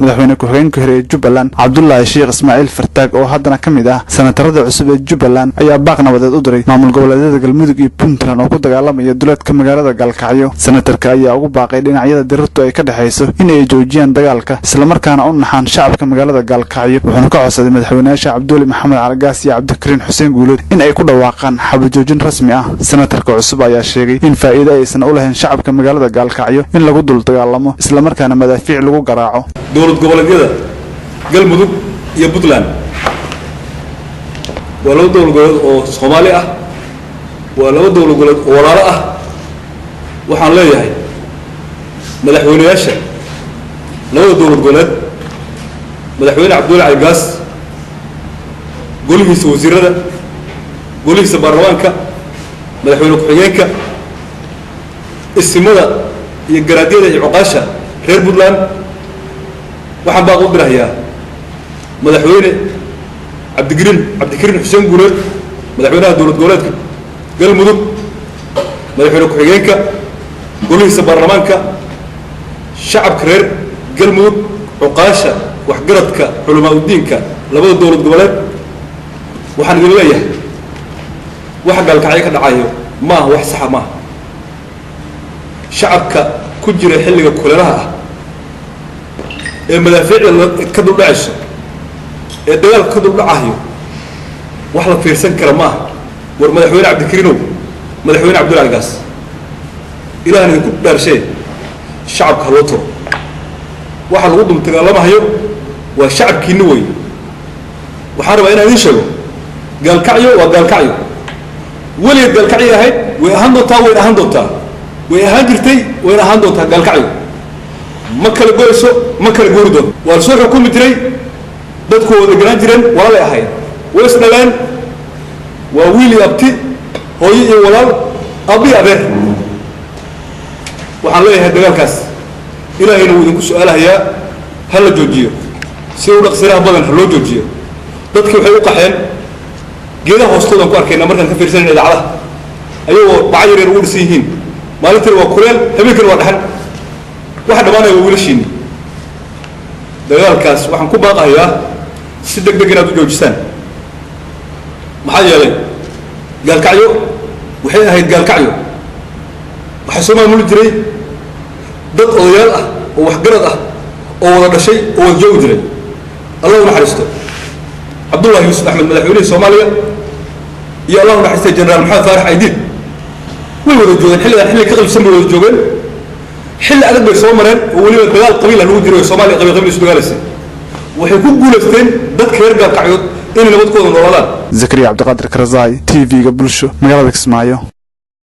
madaxweyne ku-xigeenka hore ee Jubbaland Cabdullaahi Sheekh Ismaaciil Fartaag oo haddana ka mid ah senatarada cusub ee Jubbaland ayaa baaq nabadeed u diray maamul goboleedyada Galmudug iyo Puntland oo ku dagaalamaya duleedka magaalada Gaalkacyo. Senatarka ayaa ugu baaqay dhinacyada dirirtu ay ka dhaxayso in ay joojiyaan dagaalka isla markaana u naxaan shacabka magaalada Gaalkacyo. Wuxuu ka codsaday madaxweynaha Cabdullaahi Maxamed Argaas iyo Cabdikariin Xuseen Guuleed in ay ku dhawaaqaan xabad joojin rasmi ah. Senatarka cusub ayaa sheegay in faa'iido aysan u lahayn shacabka magaalada Gaalkacyo in lagu dul dagaalamo isla markaana madaafiic lagu garaaco. dowlad goboleedyada Galmudug iyo Puntland waa laba dowlad goboleed oo Soomaali ah waa laba dowlad goboleed oo walaalo ah waxaan leeyahay madaxweynayaasha labada dowlad goboleed madaxweyne Cabdullaahi Argaas golihiisa wasiirada golihiisa baarlamaanka madaxweyne ku-xigeenka ismada iyo garaadiyada iyo cuqaasha reer Puntland waxaan baaq u dirayaa madaxweyne Cabdikariin Xuseen Guuleed madaxweynaha dowlad goboleedka Galmudug madaxweyne ku-xigeenka golihiisa baarlamaanka shacabka reer Galmudug cuqaasha waxgaradka culamaa diinka labada dowlad goboleed waxaan idin leeyahay waxa Gaalkacyo ka dhacayo ma aha wax sax ah shacabka ku jira xilliga kuleelaha ah ee madaafiicda ka dul dhacayso ee dagaalka ka dul dhacayo wax la fiirsan kara ma aha war madaxweyne Cabdikariinow madaxweyne Cabdullaahi Argaas ilaahna ku dhaarshay shacabka loo tiro waxa lagu dul dagaalamayo waa shacabkiina way waxaan rabaa inaan idin sheego Gaalkacyo waa Gaalkacyo wali Gaalkacyo ahayd way ahaan doontaa way ahaan jirtay way ahaan doontaa Gaalkacyo ma kala goyso ma kala goordo waa soo xukumi jiray dadku wada garan jireen walaal ay ahayd way isdhaleen waa wiil abti hooyo iyo walaal abi abeer waxaan leeyahay dagaalkaas ilaahayna wuu idinku su'aalayaa hal la joojiyo si uu dhaqsiraha badan loo joojiyo dadkii waxay u qaxeen geedaha hoostooda ku arkayna markaan ka fiirsanayna idaacadaha ayagoo bacay yar ugu dhisan yihiin maalintii waa kuleel habeenkii waa dhaxan waxa dhamaanaya wiilashiina dagaalkaas waxaan ku baaqayaa si degdeg inaad u joojisaan maxaa yeelay Gaalkacyo waxay ahayd Gaalkacyo waxa soo maamuli jiray dad odayaal ah oo waxgarad ah oo wada dhashay oo wada joogi jiray Allah u naxariisto Cabdullaahi Yuusuf Axmed madaxweynaha Soomaaliya iyo Allah u naxariisto Generaal Maxamed Faarax Aydiin way wada joogeen xilli ka qaybsan wada joogeen xilli adag bay soo mareen oo waliba dagaal qabiil lagu jiro Soomaaliya qabiil isu dagaalaysay waxay ku guuleysteen dadka reer Gaalkacyo in nabadkooda noolaadaan. Zakariya Cabdiqaadir Karzai TV-ga bulsho magaalada Kismaayo.